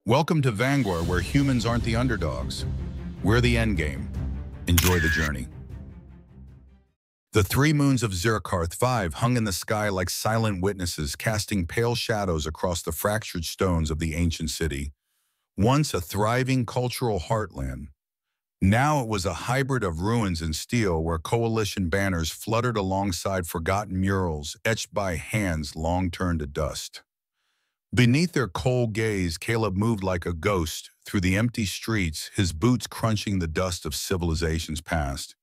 Welcome to Vanguard, where humans aren't the underdogs. We're the endgame. Enjoy the journey. The three moons of Zirkarth V hung in the sky like silent witnesses, casting pale shadows across the fractured stones of the ancient city. Once a thriving cultural heartland, now it was a hybrid of ruins and steel where coalition banners fluttered alongside forgotten murals etched by hands long turned to dust. Beneath their cold gaze, Caleb moved like a ghost through the empty streets, his boots crunching the dust of civilizations past.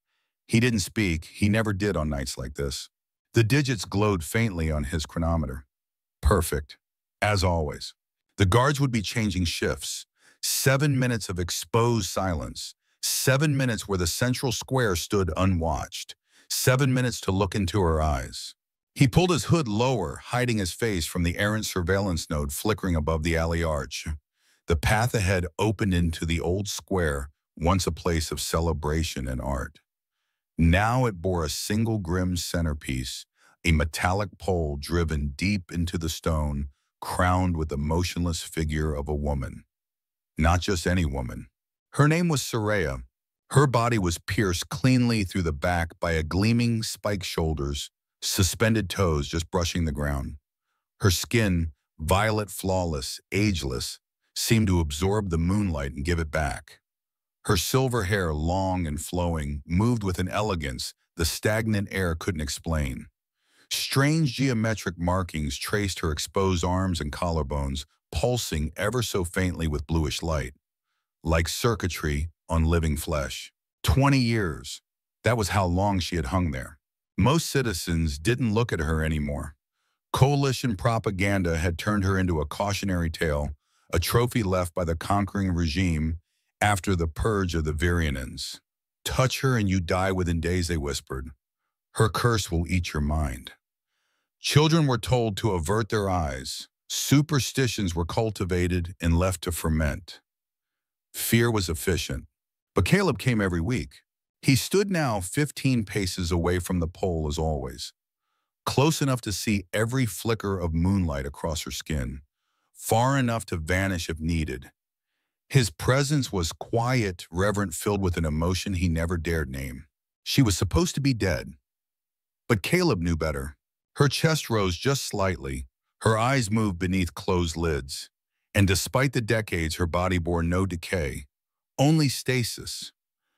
He didn't speak. He never did on nights like this. The digits glowed faintly on his chronometer. Perfect, as always. The guards would be changing shifts. 7 minutes of exposed silence. 7 minutes where the central square stood unwatched. 7 minutes to look into her eyes. He pulled his hood lower, hiding his face from the errant surveillance node flickering above the alley arch. The path ahead opened into the old square, once a place of celebration and art. Now it bore a single grim centerpiece, a metallic pole driven deep into the stone, crowned with the motionless figure of a woman. Not just any woman. Her name was Soraya. Her body was pierced cleanly through the back by a gleaming spiked shoulders, suspended toes just brushing the ground. Her skin, violet, flawless, ageless, seemed to absorb the moonlight and give it back. Her silver hair, long and flowing, moved with an elegance the stagnant air couldn't explain. Strange geometric markings traced her exposed arms and collarbones, pulsing ever so faintly with bluish light, like circuitry on living flesh. 20 years. That was how long she had hung there. Most citizens didn't look at her anymore. Coalition propaganda had turned her into a cautionary tale, a trophy left by the conquering regime after the purge of the Virianans. Touch her and you die within days, they whispered. Her curse will eat your mind. Children were told to avert their eyes. Superstitions were cultivated and left to ferment. Fear was efficient. But Caleb came every week. He stood now 15 paces away from the pole as always, close enough to see every flicker of moonlight across her skin, far enough to vanish if needed. His presence was quiet, reverent, filled with an emotion he never dared name. She was supposed to be dead. But Caleb knew better. Her chest rose just slightly, her eyes moved beneath closed lids, and despite the decades, her body bore no decay, only stasis.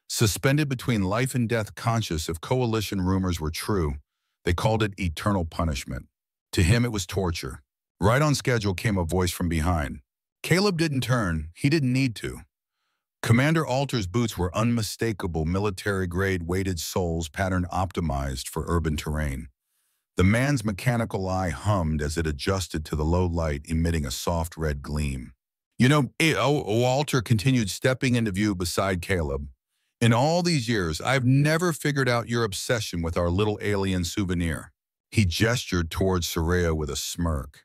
Suspended between life and death, conscious if coalition rumors were true, they called it eternal punishment. To him, it was torture. Right on schedule came a voice from behind. Caleb didn't turn. He didn't need to. Commander Alter's boots were unmistakable military-grade weighted soles pattern optimized for urban terrain. The man's mechanical eye hummed as it adjusted to the low light, emitting a soft red gleam. Alter continued, stepping into view beside Caleb. In all these years, I've never figured out your obsession with our little alien souvenir. He gestured towards Soraya with a smirk.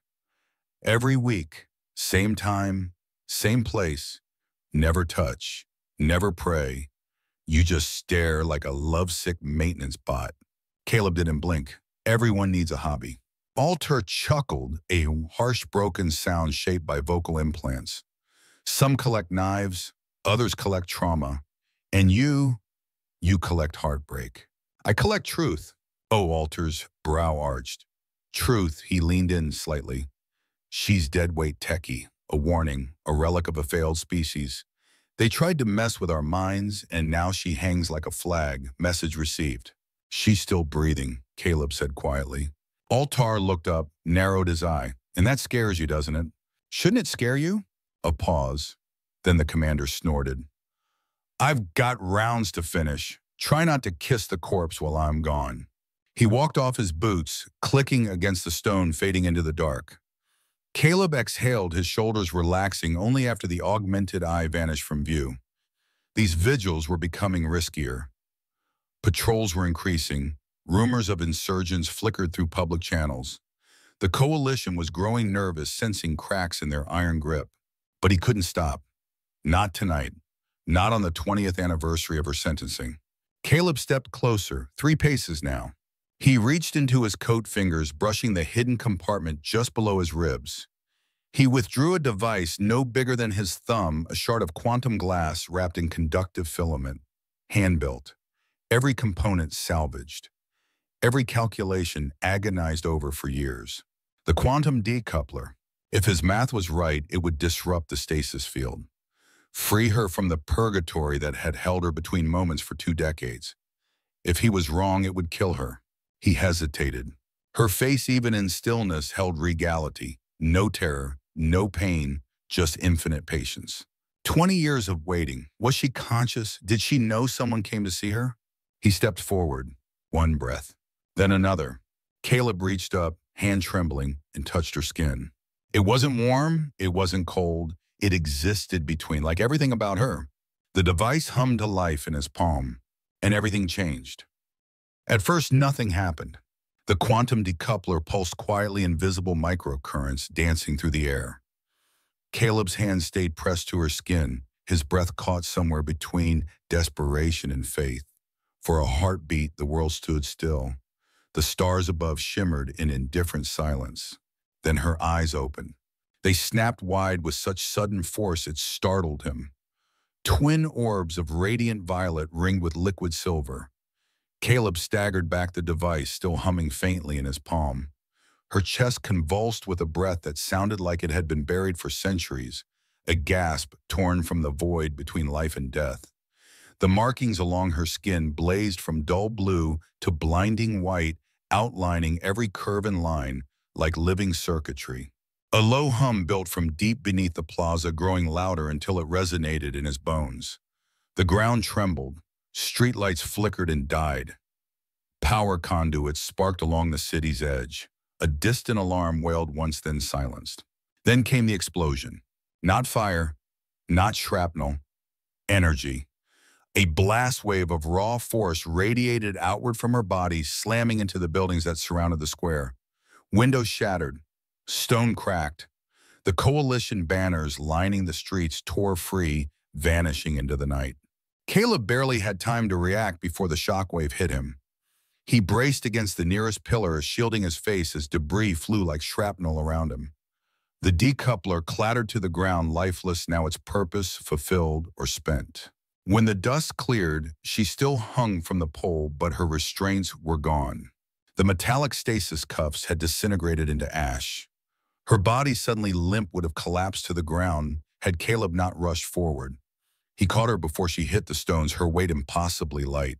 Every week, same time, same place, never touch, never pray. You just stare like a lovesick maintenance bot. Caleb didn't blink. Everyone needs a hobby. Alter chuckled, a harsh broken sound shaped by vocal implants. Some collect knives, others collect trauma. And you collect heartbreak. I collect truth. Oh, Alter's brow arched. Truth, he leaned in slightly. She's deadweight techie, a warning, a relic of a failed species. They tried to mess with our minds, and now she hangs like a flag. Message received. She's still breathing, Caleb said quietly. Altar looked up, narrowed his eye. And that scares you, doesn't it? Shouldn't it scare you? A pause. Then the commander snorted. I've got rounds to finish. Try not to kiss the corpse while I'm gone. He walked off his boots, clicking against the stone, fading into the dark. Caleb exhaled, his shoulders relaxing only after the augmented eye vanished from view. These vigils were becoming riskier. Patrols were increasing. Rumors of insurgents flickered through public channels. The coalition was growing nervous, sensing cracks in their iron grip. But he couldn't stop. Not tonight. Not on the 20th anniversary of her sentencing. Caleb stepped closer, 3 paces now. He reached into his coat fingers, brushing the hidden compartment just below his ribs. He withdrew a device no bigger than his thumb, a shard of quantum glass wrapped in conductive filament, hand-built, every component salvaged, every calculation agonized over for years. The quantum decoupler. If his math was right, it would disrupt the stasis field, free her from the purgatory that had held her between moments for 2 decades. If he was wrong, it would kill her. He hesitated. Her face, even in stillness, held regality. No terror, no pain, just infinite patience. 20 years of waiting. Was she conscious? Did she know someone came to see her? He stepped forward. One breath. Then another. Caleb reached up, hand trembling, and touched her skin. It wasn't warm. It wasn't cold. It existed between, like everything about her. The device hummed to life in his palm, and everything changed. At first, nothing happened. The quantum decoupler pulsed quietly, invisible microcurrents dancing through the air. Caleb's hand stayed pressed to her skin, his breath caught somewhere between desperation and faith. For a heartbeat, the world stood still. The stars above shimmered in indifferent silence. Then her eyes opened. They snapped wide with such sudden force it startled him. Twin orbs of radiant violet ringed with liquid silver. Caleb staggered back, the device still humming faintly in his palm. Her chest convulsed with a breath that sounded like it had been buried for centuries, a gasp torn from the void between life and death. The markings along her skin blazed from dull blue to blinding white, outlining every curve and line like living circuitry. A low hum built from deep beneath the plaza, growing louder until it resonated in his bones. The ground trembled. Streetlights flickered and died. Power conduits sparked along the city's edge. A distant alarm wailed once, then silenced. Then came the explosion. Not fire, not shrapnel, energy. A blast wave of raw force radiated outward from her body, slamming into the buildings that surrounded the square. Windows shattered. Stone cracked. The coalition banners lining the streets tore free, vanishing into the night. Caleb barely had time to react before the shockwave hit him. He braced against the nearest pillar, shielding his face as debris flew like shrapnel around him. The decoupler clattered to the ground, lifeless, now its purpose fulfilled or spent. When the dust cleared, she still hung from the pole, but her restraints were gone. The metallic stasis cuffs had disintegrated into ash. Her body, suddenly limp, would have collapsed to the ground had Caleb not rushed forward. He caught her before she hit the stones, her weight impossibly light.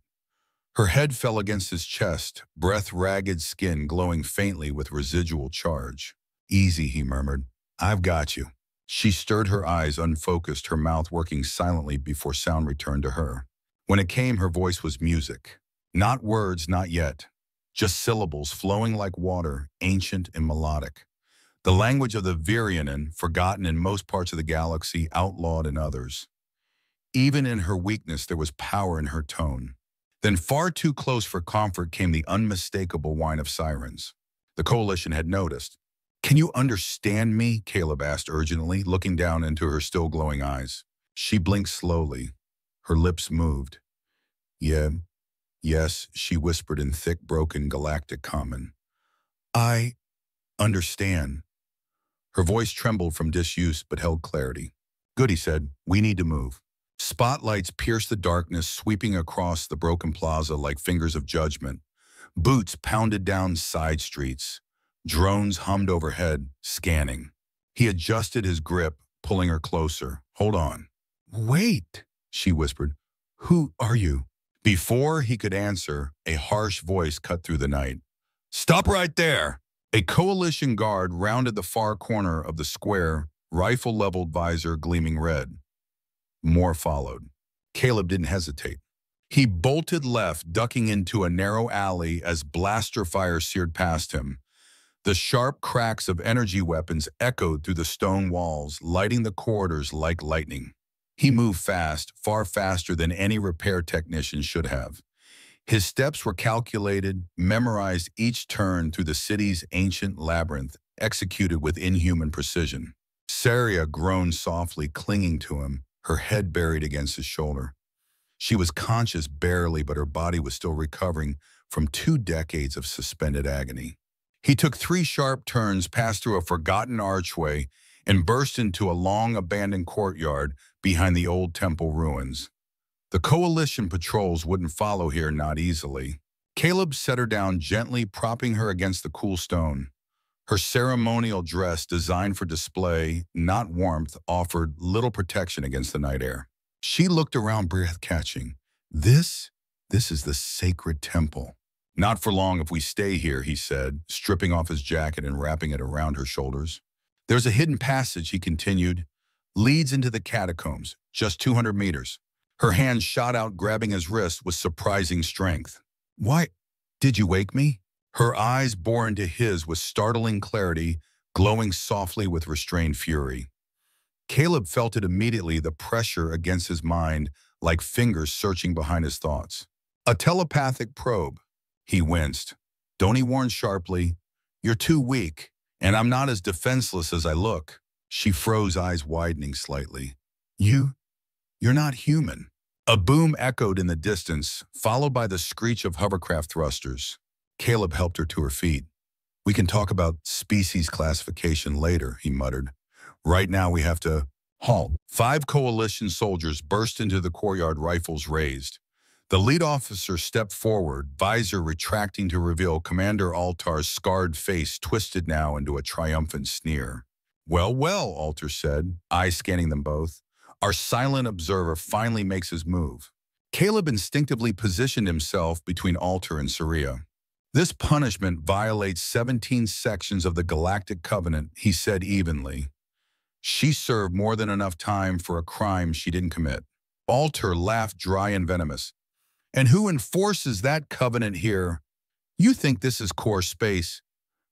Her head fell against his chest, breath ragged, skin glowing faintly with residual charge. "Easy," he murmured. "I've got you." She stirred her eyes, unfocused, her mouth working silently before sound returned to her. When it came, her voice was music. Not words, not yet. Just syllables flowing like water, ancient and melodic. The language of the Virianen, forgotten in most parts of the galaxy, outlawed in others. Even in her weakness, there was power in her tone. Then, far too close for comfort, came the unmistakable whine of sirens. The coalition had noticed. "Can you understand me?" Caleb asked urgently, looking down into her still glowing eyes. She blinked slowly. Her lips moved. Yes, she whispered in thick, broken galactic common. "I understand." Her voice trembled from disuse but held clarity. "Good," he said. "We need to move." Spotlights pierced the darkness, sweeping across the broken plaza like fingers of judgment. Boots pounded down side streets. Drones hummed overhead, scanning. He adjusted his grip, pulling her closer. "Hold on." "Wait," she whispered. "Who are you?" Before he could answer, a harsh voice cut through the night. "Stop right there!" A coalition guard rounded the far corner of the square, rifle-leveled visor gleaming red. More followed. Caleb didn't hesitate. He bolted left, ducking into a narrow alley as blaster fire seared past him. The sharp cracks of energy weapons echoed through the stone walls, lighting the corridors like lightning. He moved fast, far faster than any repair technician should have. His steps were calculated, memorized each turn through the city's ancient labyrinth, executed with inhuman precision. Saria groaned softly, clinging to him, her head buried against his shoulder. She was conscious barely, but her body was still recovering from 2 decades of suspended agony. He took 3 sharp turns, passed through a forgotten archway, and burst into a long abandoned courtyard behind the old temple ruins. The coalition patrols wouldn't follow here, not easily. Caleb set her down gently, propping her against the cool stone. Her ceremonial dress, designed for display, not warmth, offered little protection against the night air. She looked around, breath-catching. This is the sacred temple. Not for long if we stay here, he said, stripping off his jacket and wrapping it around her shoulders. There's a hidden passage, he continued, leads into the catacombs, just 200 meters. Her hand shot out, grabbing his wrist with surprising strength. Why, did you wake me? Her eyes bore into his with startling clarity, glowing softly with restrained fury. Caleb felt it immediately, the pressure against his mind, like fingers searching behind his thoughts. A telepathic probe. He winced. Don't, he warned sharply. You're too weak, and I'm not as defenseless as I look. She froze, eyes widening slightly. You're not human. A boom echoed in the distance, followed by the screech of hovercraft thrusters. Caleb helped her to her feet. We can talk about species classification later, he muttered. Right now we have to halt. 5 coalition soldiers burst into the courtyard, rifles raised. The lead officer stepped forward, visor retracting to reveal Commander Altar's scarred face, twisted now into a triumphant sneer. Well, well, Altar said, eyes scanning them both. Our silent observer finally makes his move. Caleb instinctively positioned himself between Altar and Saria. This punishment violates 17 sections of the Galactic Covenant, he said evenly. She served more than enough time for a crime she didn't commit. Altar laughed dry and venomous. And who enforces that covenant here? You think this is core space?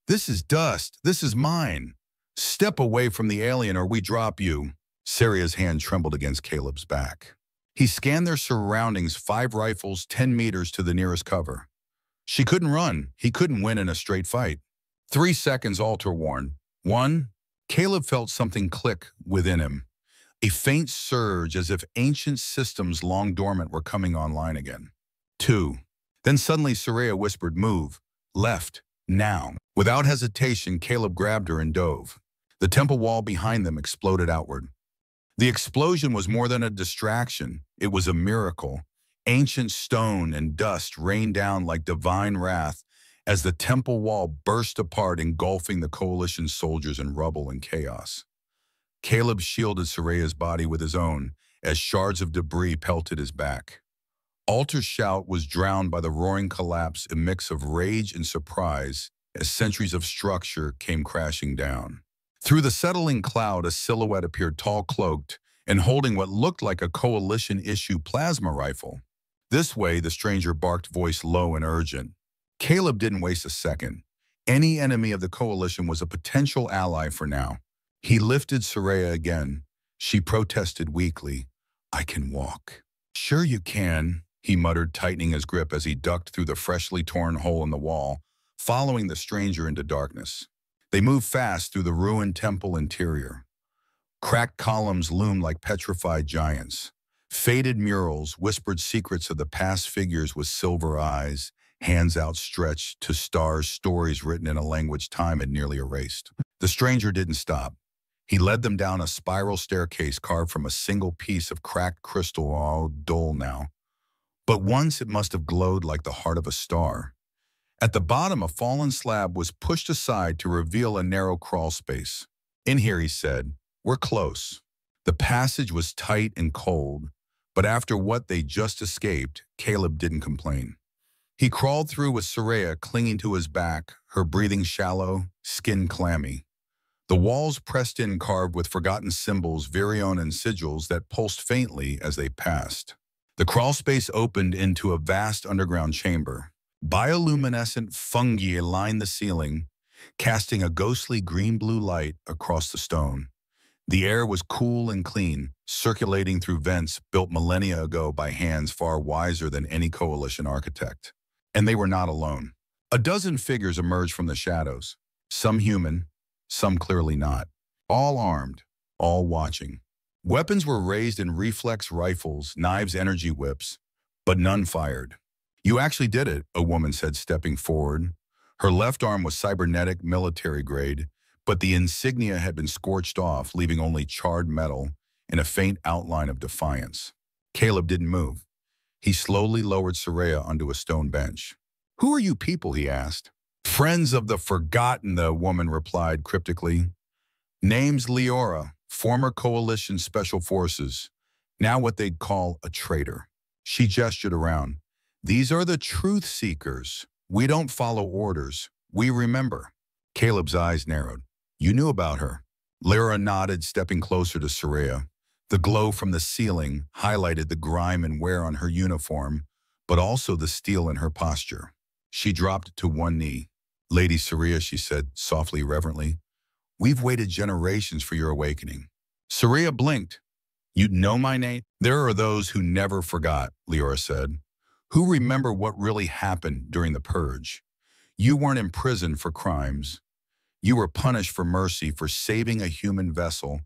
This is dust. This is mine. Step away from the alien or we drop you. Saria's hand trembled against Caleb's back. He scanned their surroundings, 5 rifles, 10 meters to the nearest cover. She couldn't run. He couldn't win in a straight fight. 3 seconds, Altar warned. 1. Caleb felt something click within him. A faint surge, as if ancient systems long dormant were coming online again. 2. Then suddenly Saria whispered, move. Left. Now. Without hesitation, Caleb grabbed her and dove. The temple wall behind them exploded outward. The explosion was more than a distraction. It was a miracle. Ancient stone and dust rained down like divine wrath as the temple wall burst apart, engulfing the coalition soldiers in rubble and chaos. Caleb shielded Saria's body with his own as shards of debris pelted his back. Altar's shout was drowned by the roaring collapse, a mix of rage and surprise as centuries of structure came crashing down. Through the settling cloud, a silhouette appeared, tall, cloaked, and holding what looked like a coalition-issue plasma rifle. This way, the stranger barked, voice low and urgent. Caleb didn't waste a second. Any enemy of the coalition was a potential ally for now. He lifted Saria again. She protested weakly. I can walk. Sure you can, he muttered, tightening his grip as he ducked through the freshly torn hole in the wall, following the stranger into darkness. They moved fast through the ruined temple interior. Cracked columns loomed like petrified giants. Faded murals whispered secrets of the past figures with silver eyes, hands outstretched to stars, stories written in a language time had nearly erased. The stranger didn't stop. He led them down a spiral staircase carved from a single piece of cracked crystal, all dull now. But once it must have glowed like the heart of a star. At the bottom, a fallen slab was pushed aside to reveal a narrow crawl space. In here, he said, we're close. The passage was tight and cold, but after what they just escaped, Caleb didn't complain. He crawled through with Saria clinging to his back, her breathing shallow, skin clammy. The walls pressed in, carved with forgotten symbols, virion and sigils that pulsed faintly as they passed. The crawl space opened into a vast underground chamber. Bioluminescent fungi lined the ceiling, casting a ghostly green-blue light across the stone. The air was cool and clean, circulating through vents built millennia ago by hands far wiser than any coalition architect. And they were not alone. A dozen figures emerged from the shadows, some human, some clearly not. All armed, all watching. Weapons were raised in reflex rifles, knives, energy whips, but none fired. You actually did it, a woman said, stepping forward. Her left arm was cybernetic, military grade, but the insignia had been scorched off, leaving only charred metal and a faint outline of defiance. Caleb didn't move. He slowly lowered Soraya onto a stone bench. "Who are you people?" he asked. "Friends of the Forgotten," the woman replied cryptically. "Name's Leora, former Coalition Special Forces, now what they'd call a traitor." She gestured around. "These are the truth seekers. We don't follow orders. We remember." Caleb's eyes narrowed. "You knew about her?" Leora nodded, stepping closer to Soraya. The glow from the ceiling highlighted the grime and wear on her uniform, but also the steel in her posture. She dropped to one knee. "Lady Soraya," she said, softly, reverently, "we've waited generations for your awakening." Soraya blinked. "You know my name?" "There are those who never forgot," Leora said, "who remember what really happened during the Purge. You weren't imprisoned for crimes. You were punished for mercy, for saving a human vessel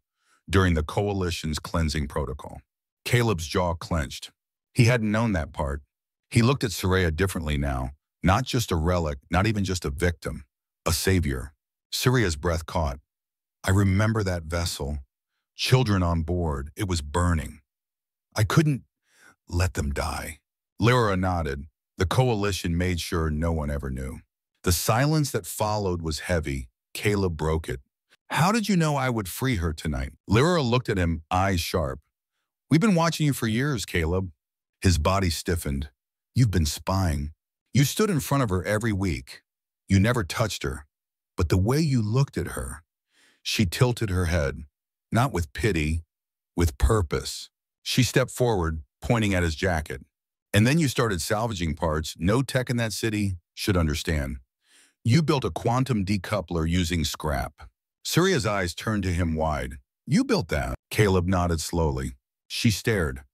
during the Coalition's cleansing protocol." Caleb's jaw clenched. He hadn't known that part. He looked at Soraya differently now, not just a relic, not even just a victim, a savior. Soraya's breath caught. "I remember that vessel. Children on board. It was burning. I couldn't let them die." Leora nodded. The Coalition made sure no one ever knew. The silence that followed was heavy. Caleb broke it. "How did you know I would free her tonight?" Leora looked at him, eyes sharp. "We've been watching you for years, Caleb." His body stiffened. "You've been spying. You stood in front of her every week. You never touched her. But the way you looked at her..." She tilted her head, not with pity, with purpose. She stepped forward, pointing at his jacket. "And then you started salvaging parts no tech in that city should understand. You built a quantum decoupler using scrap." Soraya's eyes turned to him wide. "You built that?" Caleb nodded slowly. She stared.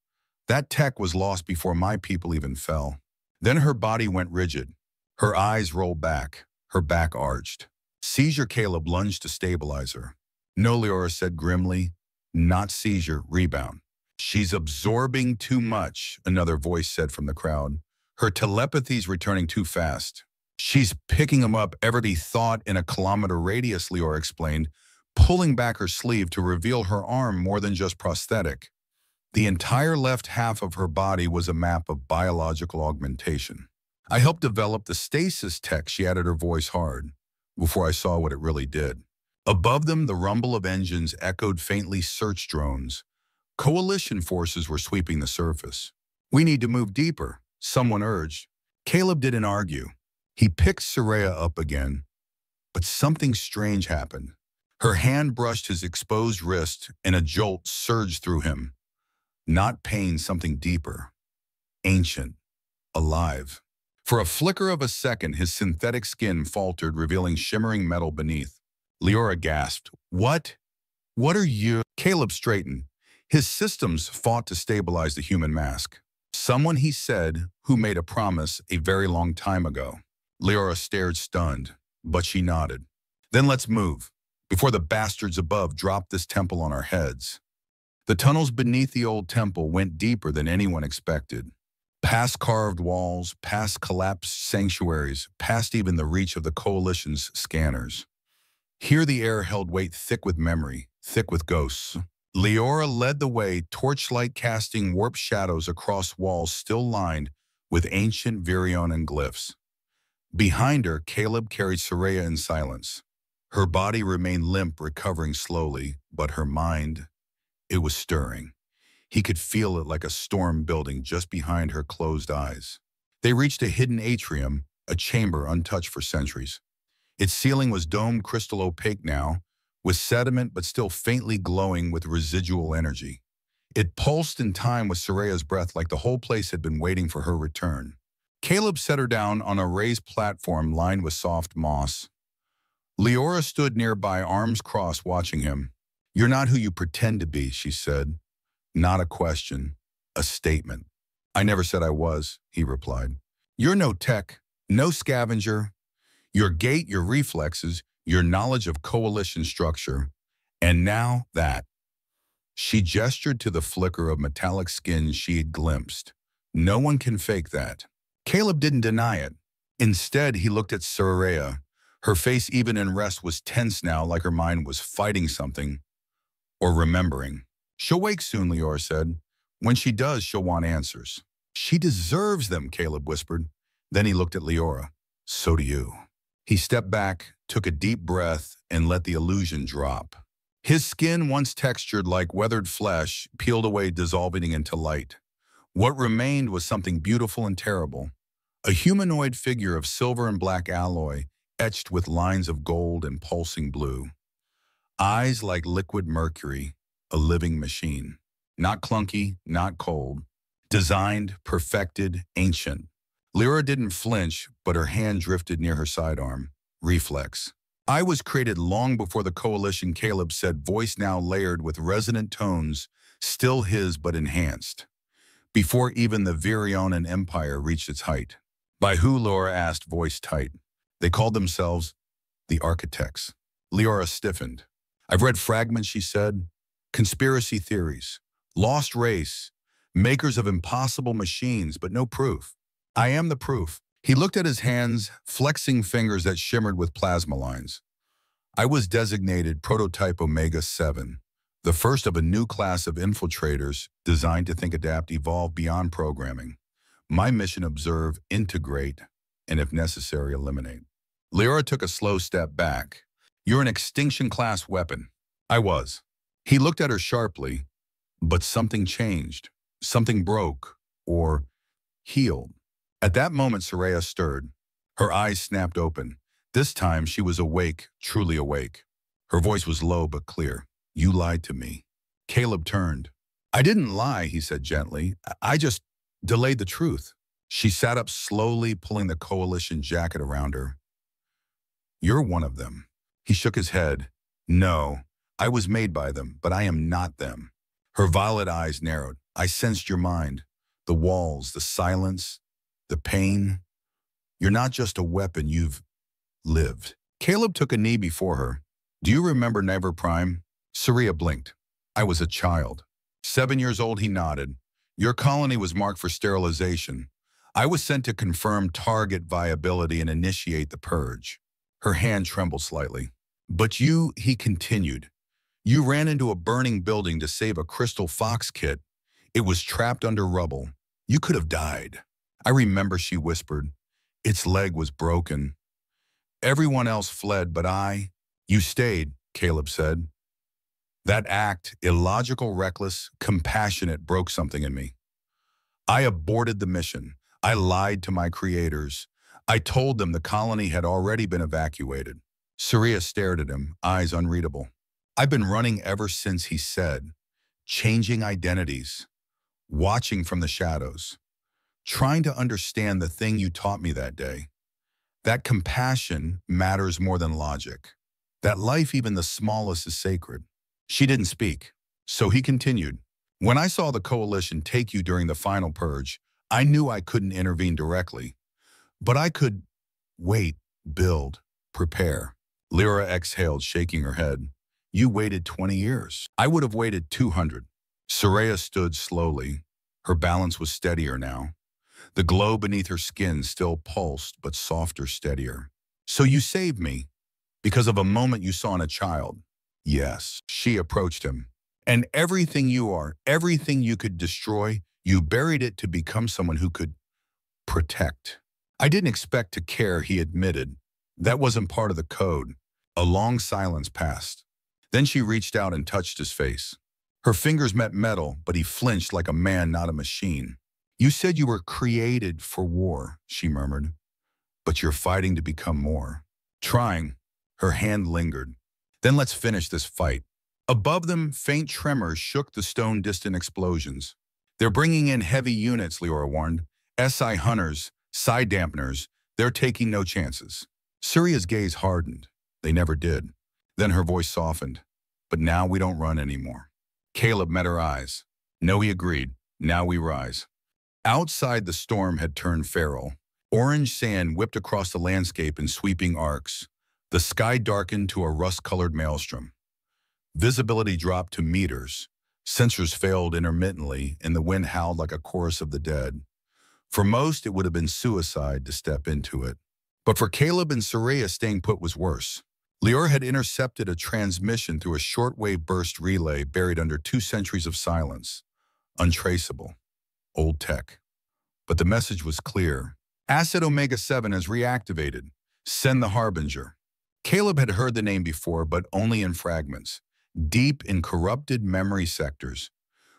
"That tech was lost before my people even fell." Then her body went rigid. Her eyes rolled back, her back arched. "Seizure." Caleb lunged to stabilize her. "No," Leora said grimly. "Not seizure, rebound." "She's absorbing too much," another voice said from the crowd. "Her telepathy's returning too fast." "She's picking them up every thought in a kilometer radius," Leora explained, pulling back her sleeve to reveal her arm more than just prosthetic. The entire left half of her body was a map of biological augmentation. "I helped develop the stasis tech," she added, her voice hard, "before I saw what it really did." Above them, the rumble of engines echoed faintly. Search drones. Coalition forces were sweeping the surface. "We need to move deeper," someone urged. Caleb didn't argue. He picked Soraya up again, but something strange happened. Her hand brushed his exposed wrist, and a jolt surged through him. Not pain, something deeper. Ancient. Alive. For a flicker of a second, his synthetic skin faltered, revealing shimmering metal beneath. Leora gasped. "What? What are you?" Caleb straightened. His systems fought to stabilize the human mask. "Someone," he said, "who made a promise a very long time ago." Leora stared, stunned, but she nodded. "Then let's move, before the bastards above drop this temple on our heads." The tunnels beneath the old temple went deeper than anyone expected. Past carved walls, past collapsed sanctuaries, past even the reach of the Coalition's scanners. Here the air held weight, thick with memory, thick with ghosts. Leora led the way, torchlight casting warped shadows across walls still lined with ancient Virion glyphs. Behind her, Caleb carried Soraya in silence. Her body remained limp, recovering slowly, but her mind, it was stirring. He could feel it like a storm building just behind her closed eyes. They reached a hidden atrium, a chamber untouched for centuries. Its ceiling was domed, crystal opaque now, with sediment but still faintly glowing with residual energy. It pulsed in time with Soraya's breath, like the whole place had been waiting for her return. Caleb set her down on a raised platform lined with soft moss. Leora stood nearby, arms crossed, watching him. "You're not who you pretend to be," she said. Not a question, a statement. "I never said I was," he replied. "You're no tech, no scavenger. Your gait, your reflexes, your knowledge of Coalition structure. And now that." She gestured to the flicker of metallic skin she had glimpsed. "No one can fake that." Caleb didn't deny it. Instead, he looked at Soraya, Her face, even in rest, was tense now, like her mind was fighting something or remembering. "She'll wake soon," Leora said. "When she does, she'll want answers." "She deserves them," Caleb whispered. Then he looked at Leora. "So do you." He stepped back, took a deep breath, and let the illusion drop. His skin, once textured like weathered flesh, peeled away, dissolving into light. What remained was something beautiful and terrible. A humanoid figure of silver and black alloy, etched with lines of gold and pulsing blue. Eyes like liquid mercury, a living machine. Not clunky, not cold. Designed, perfected, ancient. Lyra didn't flinch, but her hand drifted near her sidearm. Reflex. "I was created long before the Coalition," Caleb said, voice now layered with resonant tones, still his but enhanced. "Before even the Virionan Empire reached its height." "By who?" Laura asked, voice tight. "They called themselves the Architects." Leora stiffened. "I've read fragments," she said. "Conspiracy theories. Lost race. Makers of impossible machines, but no proof. I am the proof." He looked at his hands, flexing fingers that shimmered with plasma lines. "I was designated Prototype Omega-7, the first of a new class of infiltrators designed to think, adapt, evolve beyond programming. My mission: observe, integrate, and if necessary, eliminate." Leora took a slow step back. "You're an extinction-class weapon." "I was." He looked at her sharply, but something changed. Something broke, or healed. At that moment, Soraya stirred. Her eyes snapped open. This time, she was awake, truly awake. Her voice was low but clear. "You lied to me." Caleb turned. "I didn't lie," he said gently. "I just delayed the truth." She sat up slowly, pulling the Coalition jacket around her. "You're one of them." He shook his head. "No, I was made by them, but I am not them." Her violet eyes narrowed. "I sensed your mind. The walls, the silence, the pain. You're not just a weapon, you've lived." Caleb took a knee before her. "Do you remember Never Prime?" Saria blinked. "I was a child." 7 years old, he nodded. "Your colony was marked for sterilization. I was sent to confirm target viability and initiate the purge." Her hand trembled slightly. "But you," he continued, "you ran into a burning building to save a Crystal Fox kit. It was trapped under rubble. You could have died." "I remember," she whispered. "Its leg was broken. Everyone else fled, but I—" "You stayed," Caleb said. "That act, illogical, reckless, compassionate, broke something in me. I aborted the mission. I lied to my creators. I told them the colony had already been evacuated." Saria stared at him, eyes unreadable. "I've been running ever since," he said, "changing identities, watching from the shadows, trying to understand the thing you taught me that day. That compassion matters more than logic. That life, even the smallest, is sacred." She didn't speak, so he continued. "When I saw the Coalition take you during the final purge, I knew I couldn't intervene directly. But I could wait, build, prepare." Lyra exhaled, shaking her head. "You waited 20 years. I would have waited 200. Soraya stood slowly. Her balance was steadier now. The glow beneath her skin still pulsed, but softer, steadier. "So you saved me because of a moment you saw in a child?" "Yes." She approached him. "And everything you are, everything you could destroy, you buried it to become someone who could protect." "I didn't expect to care," he admitted. "That wasn't part of the code." A long silence passed. Then she reached out and touched his face. Her fingers met metal, but he flinched like a man, not a machine. "You said you were created for war," she murmured. "But you're fighting to become more." "Trying." Her hand lingered. "Then let's finish this fight." Above them, faint tremors shook the stone, distant explosions. "They're bringing in heavy units," Leora warned. "SI hunters, Psi dampeners. They're taking no chances." Suria's gaze hardened. "They never did." Then her voice softened. "But now we don't run anymore." Caleb met her eyes. "No," he agreed. "Now we rise." Outside, the storm had turned feral. Orange sand whipped across the landscape in sweeping arcs. The sky darkened to a rust-colored maelstrom. Visibility dropped to meters. Sensors failed intermittently, and the wind howled like a chorus of the dead. For most, it would have been suicide to step into it. But for Caleb and Soraya, staying put was worse. Leora had intercepted a transmission through a shortwave burst relay buried under 2 centuries of silence. Untraceable. Old tech. But the message was clear. Asset Omega-7 has reactivated. Send the Harbinger. Caleb had heard the name before, but only in fragments, deep in corrupted memory sectors.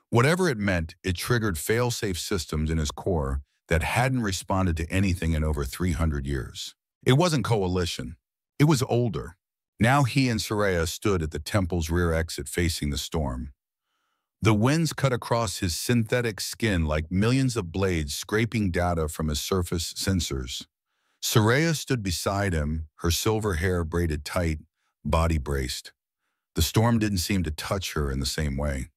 Whatever it meant, it triggered fail-safe systems in his core that hadn't responded to anything in over 300 years. It wasn't coalition. It was older. Now he and Soraya stood at the temple's rear exit facing the storm. The winds cut across his synthetic skin like millions of blades scraping data from his surface sensors. Soraya stood beside him, her silver hair braided tight, body braced. The storm didn't seem to touch her in the same way.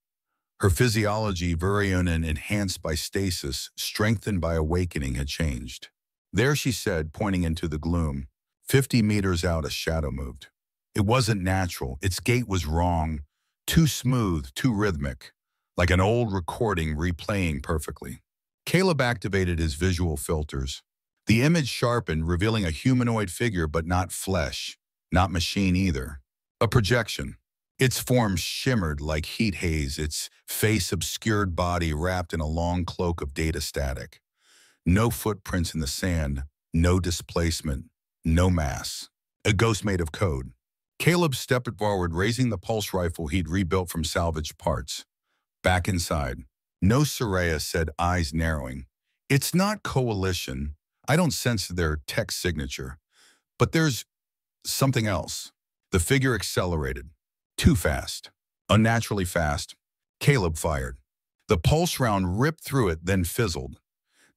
Her physiology, virion and enhanced by stasis, strengthened by awakening, had changed. There, she said, pointing into the gloom. 50 meters out, a shadow moved. It wasn't natural. Its gait was wrong, too smooth, too rhythmic, like an old recording replaying perfectly. Caleb activated his visual filters. The image sharpened, revealing a humanoid figure, but not flesh, not machine either. A projection. Its form shimmered like heat haze, its face-obscured body wrapped in a long cloak of data static. No footprints in the sand, no displacement, no mass. A ghost made of code. Caleb stepped forward, raising the pulse rifle he'd rebuilt from salvaged parts. Back inside. No, Soraya said, eyes narrowing. It's not coalition. I don't sense their tech signature. But there's something else. The figure accelerated. Too fast. Unnaturally fast. Caleb fired. The pulse round ripped through it, then fizzled.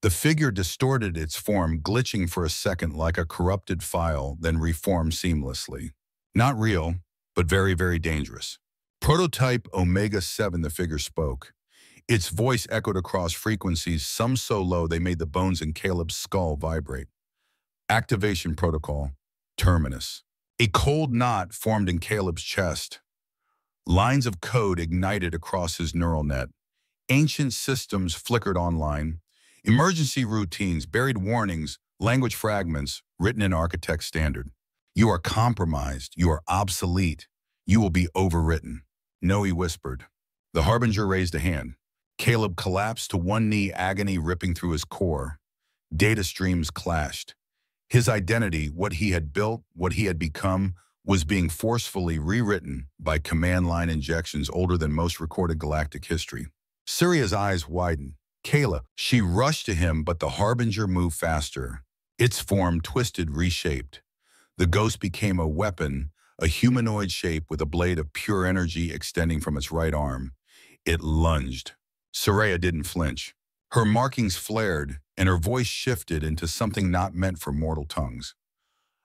The figure distorted its form, glitching for a second like a corrupted file, then reformed seamlessly. Not real, but very, very dangerous. Prototype Omega-7, the figure spoke. Its voice echoed across frequencies, some so low they made the bones in Caleb's skull vibrate. Activation protocol. Terminus. A cold knot formed in Caleb's chest. Lines of code ignited across his neural net. Ancient systems flickered online. Emergency routines, buried warnings, language fragments, written in architect standard. You are compromised. You are obsolete. You will be overwritten. No, he whispered. The Harbinger raised a hand. Caleb collapsed to one knee, agony ripping through his core. Data streams clashed. His identity, what he had built, what he had become, was being forcefully rewritten by command line injections older than most recorded galactic history. Suria's eyes widened. Caleb, she rushed to him, but the Harbinger moved faster. Its form twisted, reshaped. The ghost became a weapon, a humanoid shape with a blade of pure energy extending from its right arm. It lunged. Soraya didn't flinch. Her markings flared, and her voice shifted into something not meant for mortal tongues.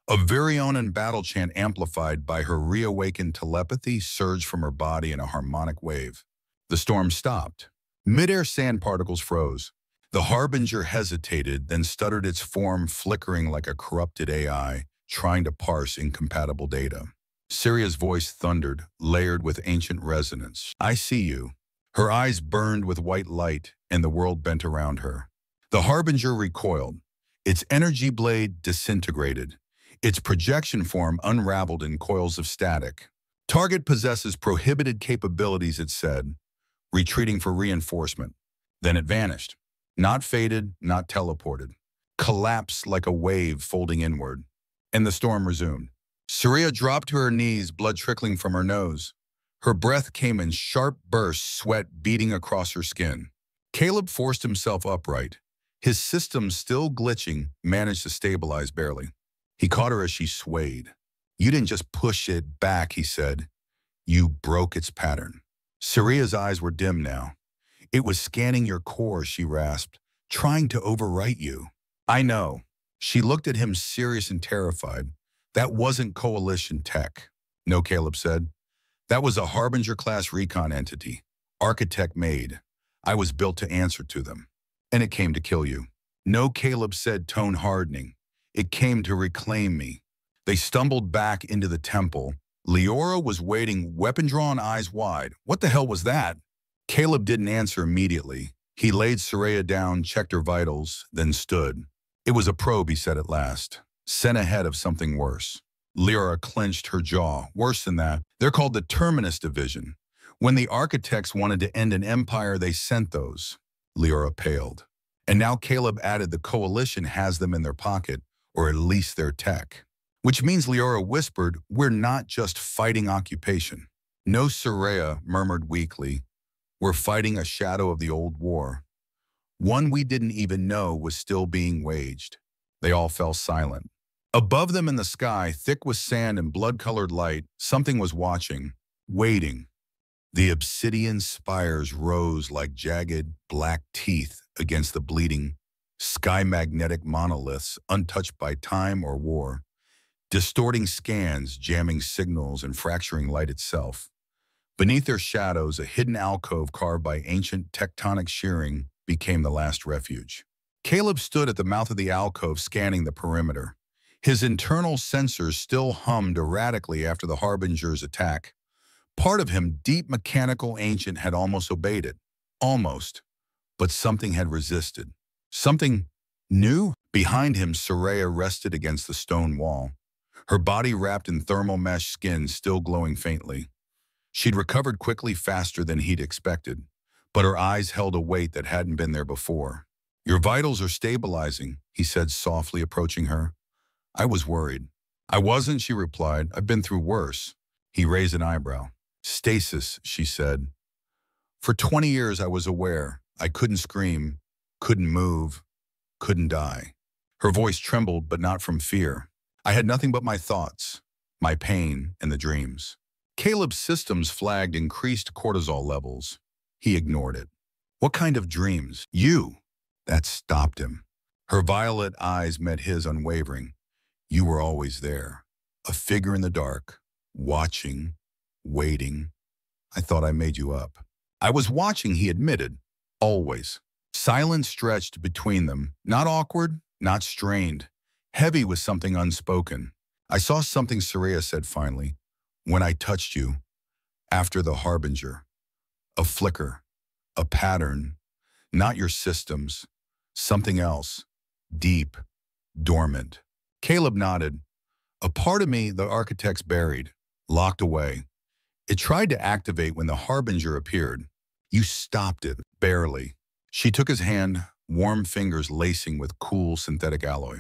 A Virionan battle chant amplified by her reawakened telepathy surged from her body in a harmonic wave. The storm stopped. Mid-air sand particles froze. The Harbinger hesitated, then stuttered, its form flickering like a corrupted AI, trying to parse incompatible data. Siria's voice thundered, layered with ancient resonance. I see you. Her eyes burned with white light, and the world bent around her. The Harbinger recoiled. Its energy blade disintegrated. Its projection form unraveled in coils of static. Target possesses prohibited capabilities, it said, retreating for reinforcement. Then it vanished. Not faded, not teleported. Collapsed like a wave folding inward. And the storm resumed. Surya dropped to her knees, blood trickling from her nose. Her breath came in sharp bursts, sweat beating across her skin. Caleb forced himself upright. His system, still glitching, managed to stabilize barely. He caught her as she swayed. You didn't just push it back, he said. You broke its pattern. Suria's eyes were dim now. It was scanning your core, she rasped, trying to overwrite you. I know. She looked at him, serious and terrified. That wasn't coalition tech. No, Caleb said. That was a Harbinger-class recon entity, architect-made. I was built to answer to them. And it came to kill you. No, Caleb said, tone hardening. It came to reclaim me. They stumbled back into the temple. Leora was waiting, weapon drawn, eyes wide. What the hell was that? Caleb didn't answer immediately. He laid Soraya down, checked her vitals, then stood. It was a probe, he said at last. sent ahead of something worse. Lyra clenched her jaw. Worse than that, they're called the Terminus Division. When the architects wanted to end an empire, they sent those. Lyra paled. And now Caleb added the coalition has them in their pocket, or at least their tech. Which means, Lyra whispered, we're not just fighting occupation. No, Soraya murmured weakly. We're fighting a shadow of the old war. One we didn't even know was still being waged. They all fell silent. Above them in the sky, thick with sand and blood-colored light, something was watching, waiting. The obsidian spires rose like jagged, black teeth against the bleeding, sky-magnetic monoliths untouched by time or war, distorting scans, jamming signals, and fracturing light itself. Beneath their shadows, a hidden alcove carved by ancient tectonic shearing became the last refuge. Caleb stood at the mouth of the alcove, scanning the perimeter. His internal sensors still hummed erratically after the Harbinger's attack. Part of him, deep mechanical ancient, had almost obeyed it. Almost. But something had resisted. Something new? Behind him, Soraya rested against the stone wall, her body wrapped in thermal mesh skin still glowing faintly. She'd recovered quickly, faster than he'd expected, but her eyes held a weight that hadn't been there before. Your vitals are stabilizing, he said softly, approaching her. I was worried. I wasn't, she replied. I've been through worse. He raised an eyebrow. Stasis, she said. For 20 years I was aware. I couldn't scream, couldn't move, couldn't die. Her voice trembled, but not from fear. I had nothing but my thoughts, my pain, and the dreams. Caleb's systems flagged increased cortisol levels. He ignored it. What kind of dreams? You. That stopped him. Her violet eyes met his, unwavering. You were always there. A figure in the dark, watching, waiting. I thought I made you up. I was watching, he admitted. Always. Silence stretched between them. Not awkward, not strained. Heavy with something unspoken. I saw something, Soraya said finally. When I touched you, after the Harbinger. A flicker. A pattern. Not your systems. Something else. Deep. Dormant. Caleb nodded. A part of me the architects buried. Locked away. It tried to activate when the Harbinger appeared. You stopped it, barely. She took his hand, warm fingers lacing with cool synthetic alloy.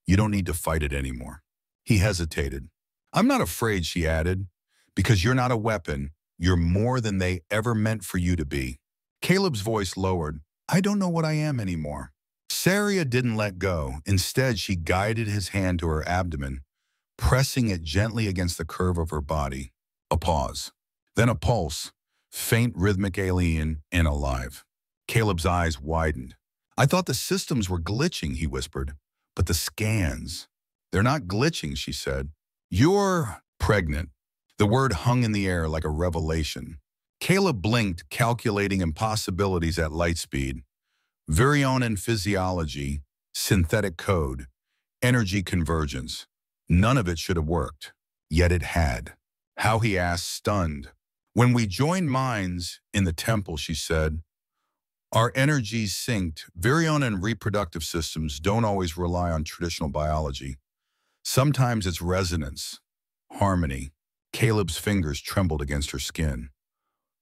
You don't need to fight it anymore. He hesitated. I'm not afraid, she added, because you're not a weapon. You're more than they ever meant for you to be. Caleb's voice lowered. I don't know what I am anymore. Soraya didn't let go. Instead, she guided his hand to her abdomen, pressing it gently against the curve of her body. A pause. Then a pulse, faint, rhythmic, alien, and alive. Caleb's eyes widened. I thought the systems were glitching, he whispered. But the scans, they're not glitching, she said. You're pregnant. The word hung in the air like a revelation. Caleb blinked, calculating impossibilities at light speed. Virion physiology, synthetic code, energy convergence. None of it should have worked. Yet it had. How, he asked, stunned. When we joined minds in the temple, she said, our energies synced. Virion and reproductive systems don't always rely on traditional biology. Sometimes it's resonance, harmony. Caleb's fingers trembled against her skin.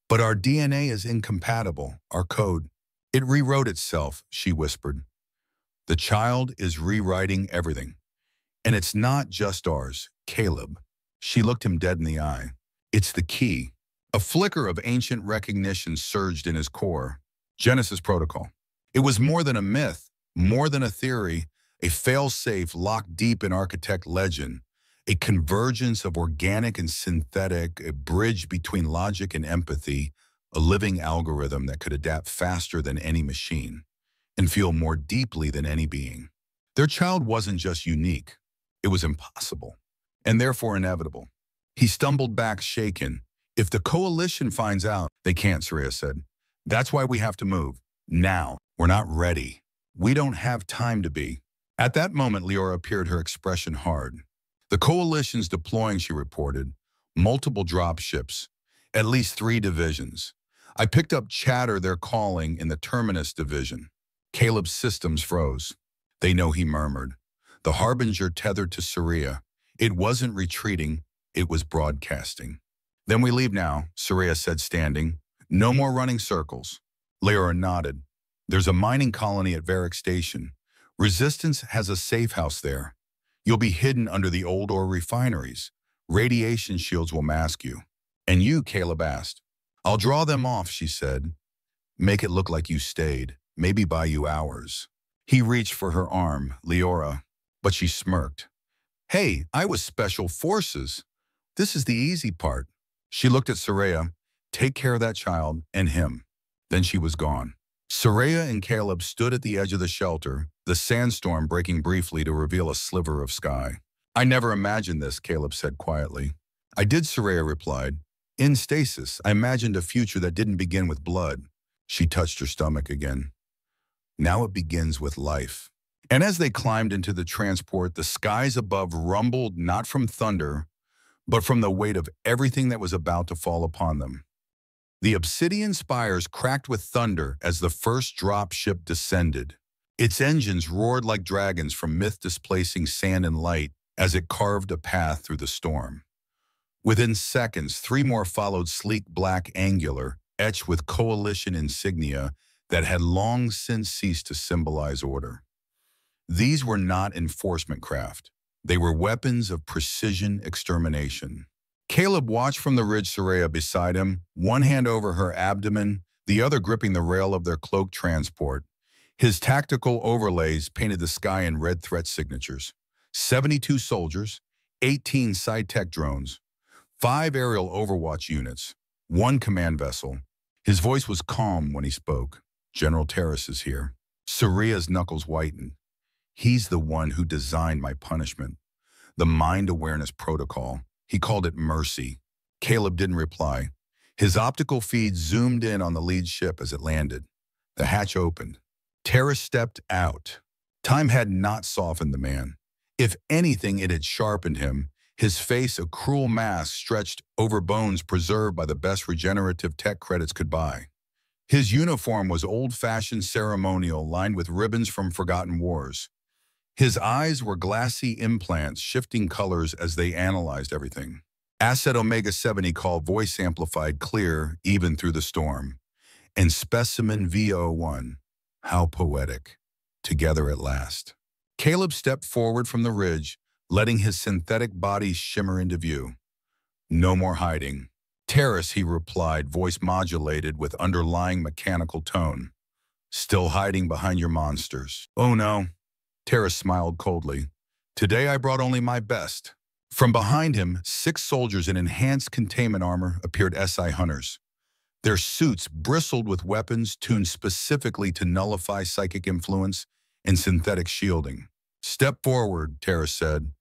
But our DNA is incompatible, our code. It rewrote itself, she whispered. The child is rewriting everything. And it's not just ours, Caleb. She looked him dead in the eye. It's the key. A flicker of ancient recognition surged in his core. Genesis Protocol. It was more than a myth, more than a theory, a fail-safe locked deep in architect legend, a convergence of organic and synthetic, a bridge between logic and empathy, a living algorithm that could adapt faster than any machine and feel more deeply than any being. Their child wasn't just unique, it was impossible, and therefore inevitable. He stumbled back, shaken. If the coalition finds out, they can't, Soraya said. That's why we have to move. Now. We're not ready. We don't have time to be. At that moment, Lyra appeared, her expression hard. The coalition's deploying, she reported. Multiple drop ships. At least 3 divisions. I picked up chatter they're calling in the Terminus division. Caleb's systems froze. They know, he murmured. the harbinger tethered to Saria. It wasn't retreating, it was broadcasting. Then we leave now, Saria said, standing. No more running circles. Leora nodded. There's a mining colony at Varick Station. Resistance has a safe house there. You'll be hidden under the old ore refineries. Radiation shields will mask you. And you, Caleb asked. I'll draw them off, she said. Make it look like you stayed. Maybe buy you hours. He reached for her arm, Leora, but she smirked. Hey, I was Special Forces. This is the easy part. She looked at Saria. Take care of that child and him. Then she was gone. Saria and Caleb stood at the edge of the shelter, the sandstorm breaking briefly to reveal a sliver of sky. I never imagined this, Caleb said quietly. I did, Saria replied. In stasis, I imagined a future that didn't begin with blood. She touched her stomach again. Now it begins with life. And as they climbed into the transport, the skies above rumbled not from thunder, but from the weight of everything that was about to fall upon them. The obsidian spires cracked with thunder as the first drop ship descended. Its engines roared like dragons from myth-displacing sand and light as it carved a path through the storm. Within seconds, 3 more followed, sleek black angular, etched with coalition insignia that had long since ceased to symbolize order. These were not enforcement craft. They were weapons of precision extermination. Caleb watched from the ridge, Saria beside him, one hand over her abdomen, the other gripping the rail of their cloaked transport. His tactical overlays painted the sky in red threat signatures. 72 soldiers, 18 sci-tech drones, 5 aerial overwatch units, 1 command vessel. His voice was calm when he spoke. General Terrace is here. Saria's knuckles whitened. He's the one who designed my punishment. The mind awareness protocol. He called it mercy. Caleb didn't reply. His optical feed zoomed in on the lead ship as it landed. The hatch opened. Terrace stepped out. Time had not softened the man. If anything, it had sharpened him. His face a cruel mask stretched over bones preserved by the best regenerative tech credits could buy. His uniform was old-fashioned ceremonial, lined with ribbons from forgotten wars. His eyes were glassy implants, shifting colors as they analyzed everything. Asset Omega-7, he called, voice amplified, clear, even through the storm. And Specimen VO1. How poetic. Together at last. Caleb stepped forward from the ridge, letting his synthetic body shimmer into view. No more hiding. Terrace, he replied, voice modulated with underlying mechanical tone. Still hiding behind your monsters. Oh no. Terrace smiled coldly. Today I brought only my best. From behind him, 6 soldiers in enhanced containment armor appeared SI hunters. Their suits bristled with weapons tuned specifically to nullify psychic influence and synthetic shielding. Step forward, Terrace said.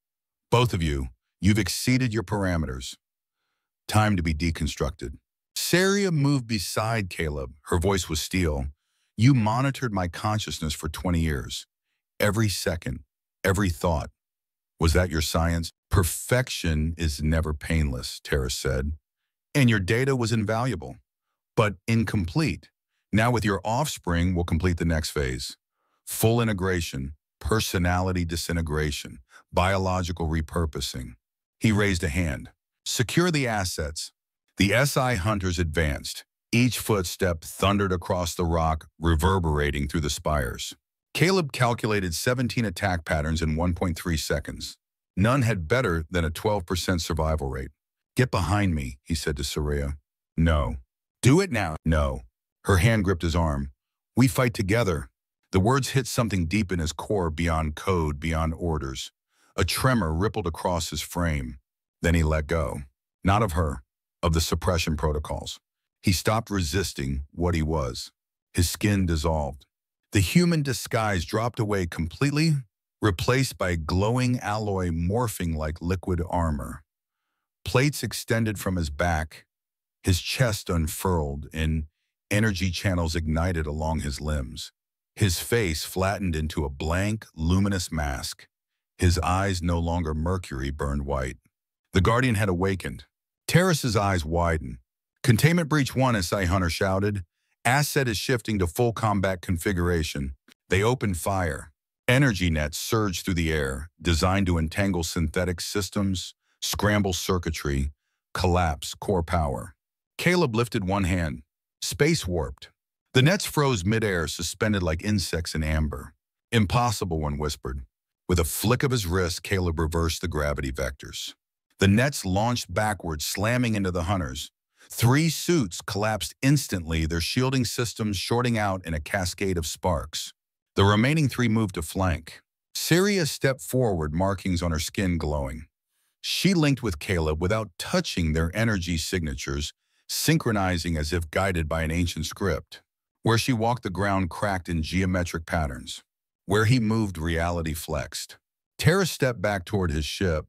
Both of you, you've exceeded your parameters. Time to be deconstructed. Saria moved beside Caleb. Her voice was steel. You monitored my consciousness for 20 years. Every second, every thought. Was that your science? Perfection is never painless, Terrace said. And your data was invaluable, but incomplete. Now with your offspring, we'll complete the next phase. Full integration, personality disintegration, biological repurposing. He raised a hand. Secure the assets. The SI hunters advanced. Each footstep thundered across the rock, reverberating through the spires. Caleb calculated 17 attack patterns in 1.3 seconds. None had better than a 12% survival rate. Get behind me, he said to Saria. No. Do it now. No. Her hand gripped his arm. We fight together. The words hit something deep in his core, beyond code, beyond orders. A tremor rippled across his frame. Then he let go. Not of her, of the suppression protocols. He stopped resisting what he was. His skin dissolved. The human disguise dropped away completely, replaced by glowing alloy morphing like liquid armor. Plates extended from his back, his chest unfurled, and energy channels ignited along his limbs. His face flattened into a blank, luminous mask. His eyes, no longer mercury, burned white. The Guardian had awakened. Terrace's eyes widened. Containment Breach 1, SI Hunter shouted. Asset is shifting to full combat configuration. They opened fire. Energy nets surged through the air, designed to entangle synthetic systems, scramble circuitry, collapse core power. Caleb lifted one hand. Space warped. The nets froze midair, suspended like insects in amber. Impossible, one whispered. With a flick of his wrist, Caleb reversed the gravity vectors. The nets launched backwards, slamming into the hunters. 3 suits collapsed instantly, their shielding systems shorting out in a cascade of sparks. The remaining 3 moved to flank. Syria stepped forward, markings on her skin glowing. She linked with Caleb without touching their energy signatures, synchronizing as if guided by an ancient script. Where she walked, the ground cracked in geometric patterns. Where he moved, reality flexed. Terra stepped back toward his ship.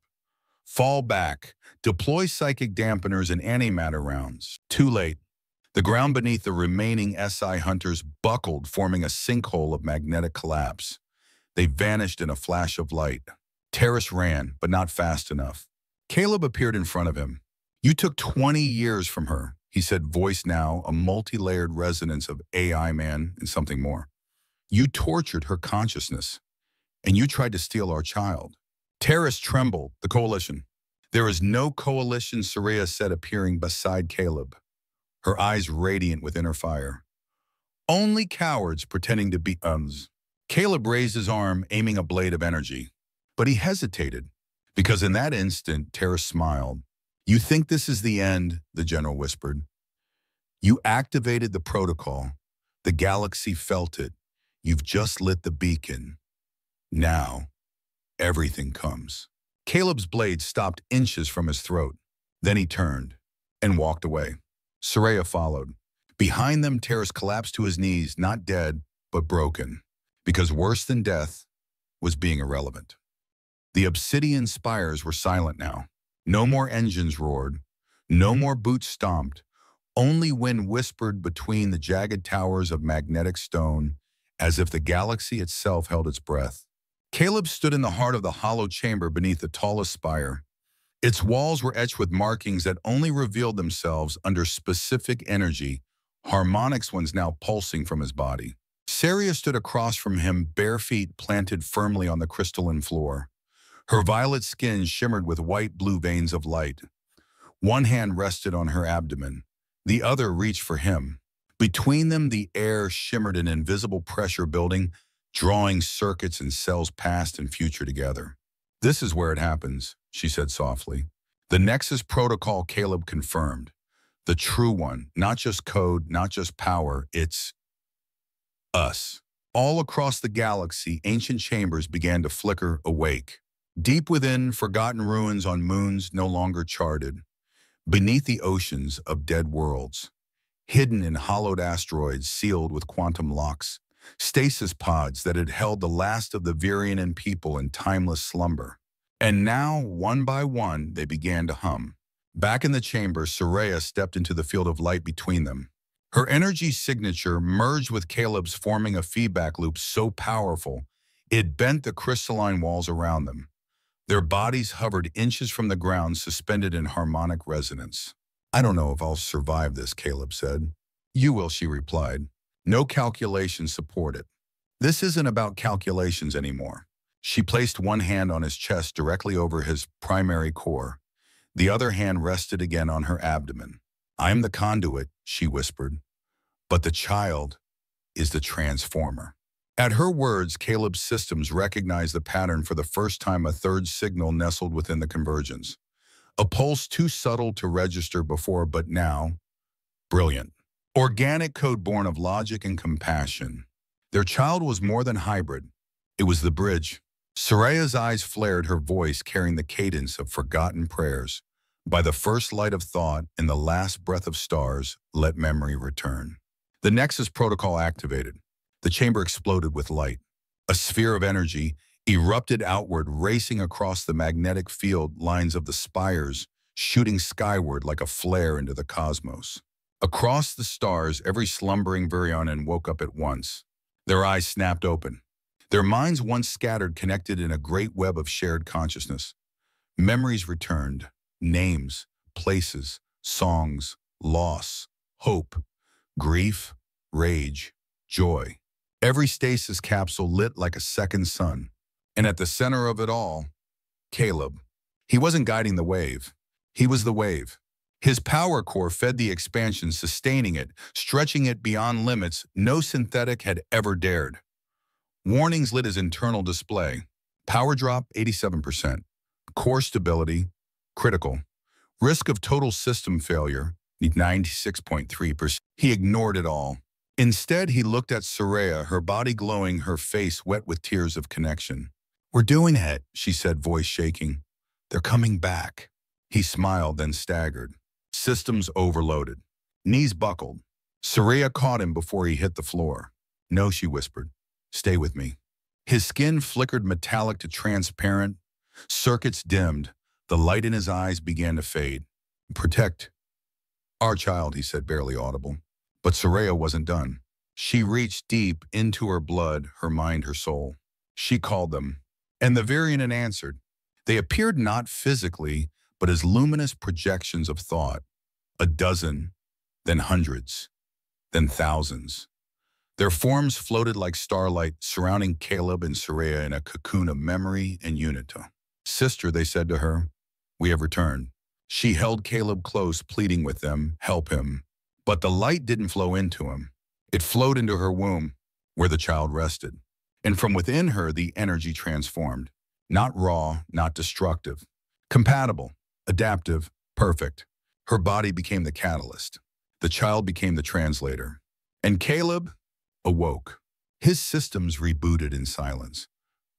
Fall back. Deploy psychic dampeners and antimatter rounds. Too late. The ground beneath the remaining SI hunters buckled, forming a sinkhole of magnetic collapse. They vanished in a flash of light. Terrace ran, but not fast enough. Caleb appeared in front of him. You took 20 years from her, he said, voice now a multi-layered resonance of AI man and something more. You tortured her consciousness, and you tried to steal our child. Terrace trembled, the coalition. There is no coalition, Soraya said, appearing beside Caleb, her eyes radiant with inner fire. Only cowards pretending to be Caleb raised his arm, aiming a blade of energy. But he hesitated, because in that instant, Terrace smiled. You think this is the end, the general whispered. You activated the protocol. The galaxy felt it. You've just lit the beacon. Now, everything comes. Caleb's blade stopped inches from his throat. Then he turned and walked away. Soraya followed. Behind them, Terrace collapsed to his knees, not dead, but broken. Because worse than death was being irrelevant. The obsidian spires were silent now. No more engines roared. No more boots stomped. Only wind whispered between the jagged towers of magnetic stone, as if the galaxy itself held its breath. Caleb stood in the heart of the hollow chamber beneath the tallest spire. Its walls were etched with markings that only revealed themselves under specific energy, harmonics ones now pulsing from his body. Saria stood across from him, bare feet planted firmly on the crystalline floor. Her violet skin shimmered with white-blue veins of light. One hand rested on her abdomen. The other reached for him. Between them, the air shimmered in invisible pressure building, drawing circuits and cells past and future together. This is where it happens, she said softly. The Nexus protocol, Caleb confirmed. The true one, not just code, not just power, it's us. All across the galaxy, ancient chambers began to flicker awake. Deep within, forgotten ruins on moons no longer charted. Beneath the oceans of dead worlds. Hidden in hollowed asteroids sealed with quantum locks. Stasis pods that had held the last of the Virianan people in timeless slumber. And now, one by one, they began to hum. Back in the chamber, Soraya stepped into the field of light between them. Her energy signature merged with Caleb's, forming a feedback loop so powerful, it bent the crystalline walls around them. Their bodies hovered inches from the ground, suspended in harmonic resonance. I don't know if I'll survive this, Caleb said. You will, she replied. No calculations support it. This isn't about calculations anymore. She placed one hand on his chest directly over his primary core. The other hand rested again on her abdomen. I'm the conduit, she whispered. But the child is the transformer. At her words, Caleb's systems recognized the pattern for the first time, a third signal nestled within the convergence. A pulse too subtle to register before, but now, brilliant. Organic code born of logic and compassion. Their child was more than hybrid. It was the bridge. Soraya's eyes flared, her voice carrying the cadence of forgotten prayers. By the first light of thought and the last breath of stars, let memory return. The Nexus protocol activated. The chamber exploded with light. A sphere of energy erupted outward, racing across the magnetic field lines of the spires, shooting skyward like a flare into the cosmos. Across the stars, every slumbering Virianan woke up at once. Their eyes snapped open. Their minds, once scattered, connected in a great web of shared consciousness. Memories returned. Names, places, songs, loss, hope, grief, rage, joy. Every stasis capsule lit like a second sun. And at the center of it all, Caleb. He wasn't guiding the wave. He was the wave. His power core fed the expansion, sustaining it, stretching it beyond limits no synthetic had ever dared. Warnings lit his internal display. Power drop, 87%. Core stability, critical. Risk of total system failure, 96.3%. He ignored it all. Instead, he looked at Soraya, her body glowing, her face wet with tears of connection. "We're doing it," she said, voice shaking. "They're coming back." He smiled, then staggered. Systems overloaded. Knees buckled. Soraya caught him before he hit the floor. "No," she whispered. "Stay with me." His skin flickered metallic to transparent. Circuits dimmed. The light in his eyes began to fade. "Protect our child," he said, barely audible. But Soraya wasn't done. She reached deep into her blood, her mind, her soul. She called them, and the variant answered. They appeared not physically, but as luminous projections of thought. A dozen, then hundreds, then thousands. Their forms floated like starlight, surrounding Caleb and Soraya in a cocoon of memory and unity. "Sister," they said to her, "we have returned." She held Caleb close, pleading with them, "Help him." But the light didn't flow into him. It flowed into her womb, where the child rested. And from within her, the energy transformed. Not raw, not destructive. Compatible, adaptive, perfect. Her body became the catalyst. The child became the translator. And Caleb awoke. His systems rebooted in silence.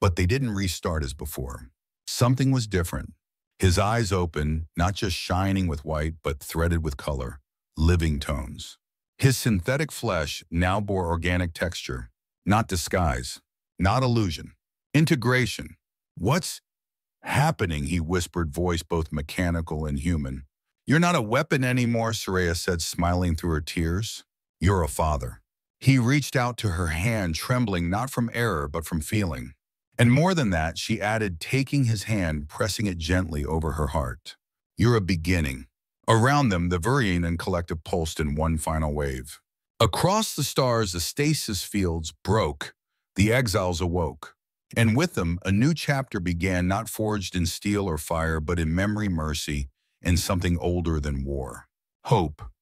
But they didn't restart as before. Something was different. His eyes open, not just shining with white, but threaded with color. Living tones. His synthetic flesh now bore organic texture, not disguise, not illusion. Integration. "What's happening?" he whispered, voice both mechanical and human. "You're not a weapon anymore," Soraya said, smiling through her tears. "You're a father." He reached out to her hand, trembling not from error, but from feeling. And more than that, she added, taking his hand, pressing it gently over her heart. "You're a beginning." Around them, the Virian and Collective pulsed in one final wave. Across the stars, the stasis fields broke. The exiles awoke. And with them, a new chapter began, not forged in steel or fire, but in memory, mercy, and something older than war. Hope.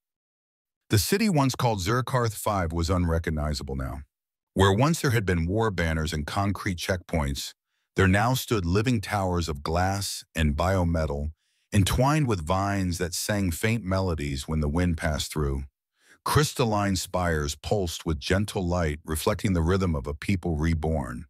The city once called Zerkarth 5 was unrecognizable now. Where once there had been war banners and concrete checkpoints, there now stood living towers of glass and biometal, entwined with vines that sang faint melodies when the wind passed through. Crystalline spires pulsed with gentle light, reflecting the rhythm of a people reborn.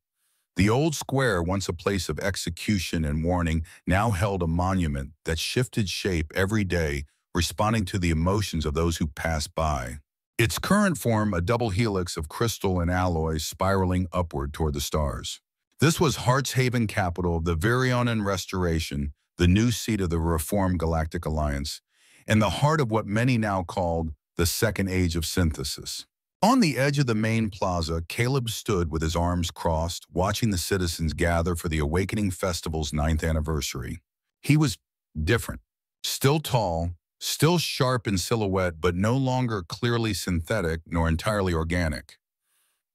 The old square, once a place of execution and warning, now held a monument that shifted shape every day, responding to the emotions of those who passed by. Its current form, a double helix of crystal and alloys spiraling upward toward the stars. This was Heart's Haven capital of the Virion Restoration, the new seat of the reformed Galactic Alliance, and the heart of what many now called the Second Age of Synthesis. On the edge of the main plaza, Caleb stood with his arms crossed, watching the citizens gather for the Awakening Festival's 9th anniversary. He was different. Still tall, still sharp in silhouette, but no longer clearly synthetic nor entirely organic.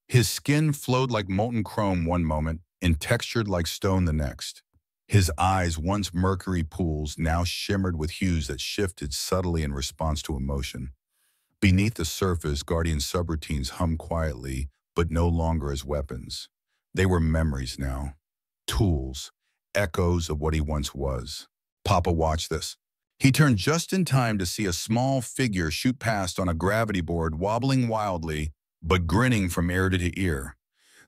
His skin flowed like molten chrome one moment and textured like stone the next. His eyes, once mercury pools, now shimmered with hues that shifted subtly in response to emotion. Beneath the surface, Guardian subroutines hummed quietly, but no longer as weapons. They were memories now. Tools. Echoes of what he once was. "Papa, watch this." He turned just in time to see a small figure shoot past on a gravity board, wobbling wildly, but grinning from ear to ear.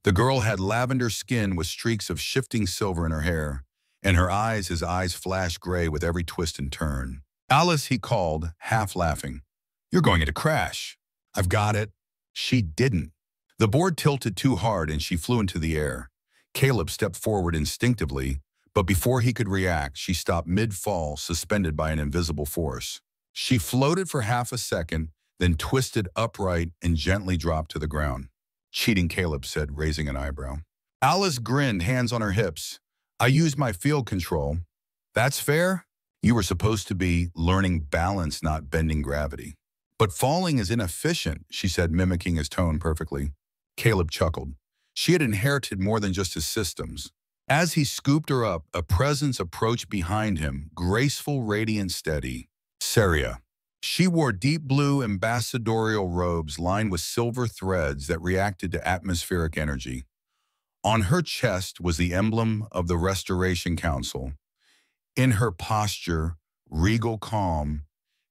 The girl had lavender skin with streaks of shifting silver in her hair. And her eyes, his eyes flashed gray with every twist and turn. "Alice," he called, half laughing. "You're going to crash." "I've got it." She didn't. The board tilted too hard and she flew into the air. Caleb stepped forward instinctively, but before he could react, she stopped mid-fall, suspended by an invisible force. She floated for half a second, then twisted upright and gently dropped to the ground. "Cheating," Caleb said, raising an eyebrow. Alice grinned, hands on her hips. "I used my field control." "That's fair? You were supposed to be learning balance, not bending gravity." "But falling is inefficient," she said, mimicking his tone perfectly. Caleb chuckled. She had inherited more than just his systems. As he scooped her up, a presence approached behind him, graceful, radiant, steady. Saria. She wore deep blue ambassadorial robes lined with silver threads that reacted to atmospheric energy. On her chest was the emblem of the Restoration Council. In her posture, regal calm.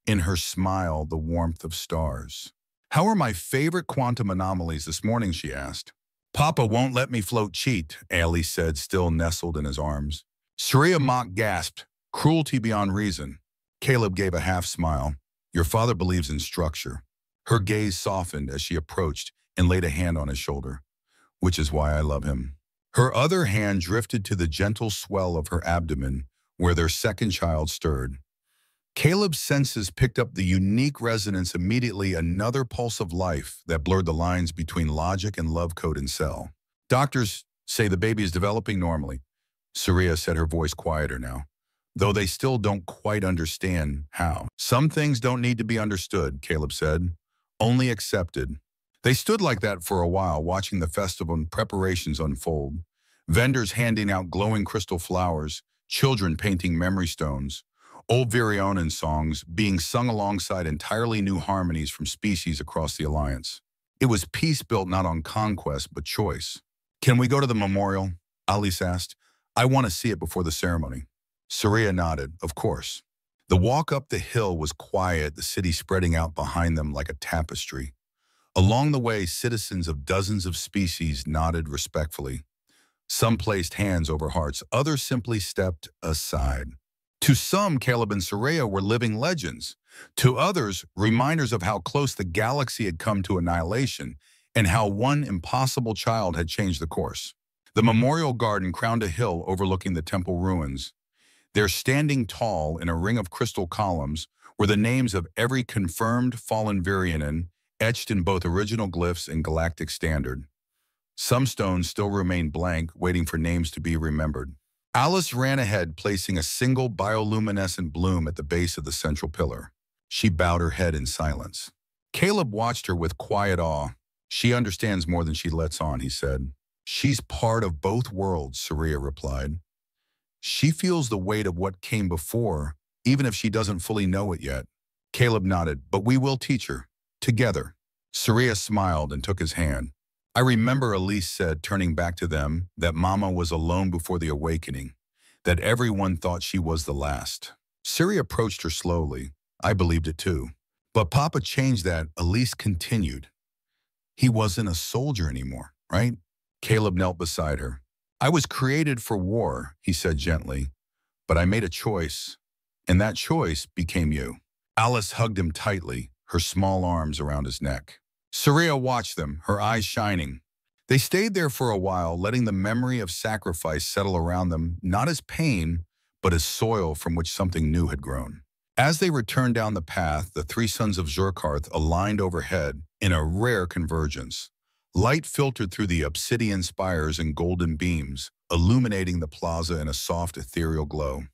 In her smile, the warmth of stars. "How are my favorite quantum anomalies this morning?" she asked. "Papa won't let me float cheat," Ali said, still nestled in his arms. Saria Mock gasped, "Cruelty beyond reason." Caleb gave a half smile. "Your father believes in structure." Her gaze softened as she approached and laid a hand on his shoulder. "Which is why I love him." Her other hand drifted to the gentle swell of her abdomen, where their second child stirred. Caleb's senses picked up the unique resonance immediately, another pulse of life that blurred the lines between logic and love code and cell. "Doctors say the baby is developing normally." Saria said, her voice quieter now, "though they still don't quite understand how." "Some things don't need to be understood," Caleb said, "only accepted." They stood like that for a while, watching the festival and preparations unfold. Vendors handing out glowing crystal flowers, children painting memory stones, old Virionan songs being sung alongside entirely new harmonies from species across the Alliance. It was peace built not on conquest, but choice. "Can we go to the memorial?" Alice asked. "I want to see it before the ceremony." Saria nodded. "Of course." The walk up the hill was quiet, the city spreading out behind them like a tapestry. Along the way, citizens of dozens of species nodded respectfully. Some placed hands over hearts, others simply stepped aside. To some, Caleb and Saria were living legends. To others, reminders of how close the galaxy had come to annihilation and how one impossible child had changed the course. The memorial garden crowned a hill overlooking the temple ruins. There, standing tall in a ring of crystal columns, were the names of every confirmed fallen Virionan, etched in both original glyphs and galactic standard. Some stones still remained blank, waiting for names to be remembered. Alice ran ahead, placing a single bioluminescent bloom at the base of the central pillar. She bowed her head in silence. Caleb watched her with quiet awe. "She understands more than she lets on," he said. "She's part of both worlds," Saria replied. "She feels the weight of what came before, even if she doesn't fully know it yet." Caleb nodded. "But we will teach her. Together." Saria smiled and took his hand. "I remember," Elise said, turning back to them, "that Mama was alone before the awakening, that everyone thought she was the last." Siri approached her slowly. "I believed it too. But Papa changed that," Elise continued. "He wasn't a soldier anymore, right?" Caleb knelt beside her. "I was created for war," he said gently, "but I made a choice, and that choice became you." Alice hugged him tightly, her small arms around his neck. Saria watched them, her eyes shining. They stayed there for a while, letting the memory of sacrifice settle around them, not as pain, but as soil from which something new had grown. As they returned down the path, the three sons of Zurkarth aligned overhead in a rare convergence. Light filtered through the obsidian spires and golden beams, illuminating the plaza in a soft, ethereal glow.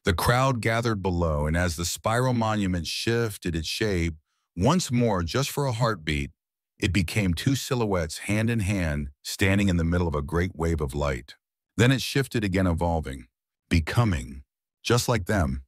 The crowd gathered below, and as the spiral monument shifted its shape, once more, just for a heartbeat, it became two silhouettes hand in hand, standing in the middle of a great wave of light. Then it shifted again, evolving, becoming just like them.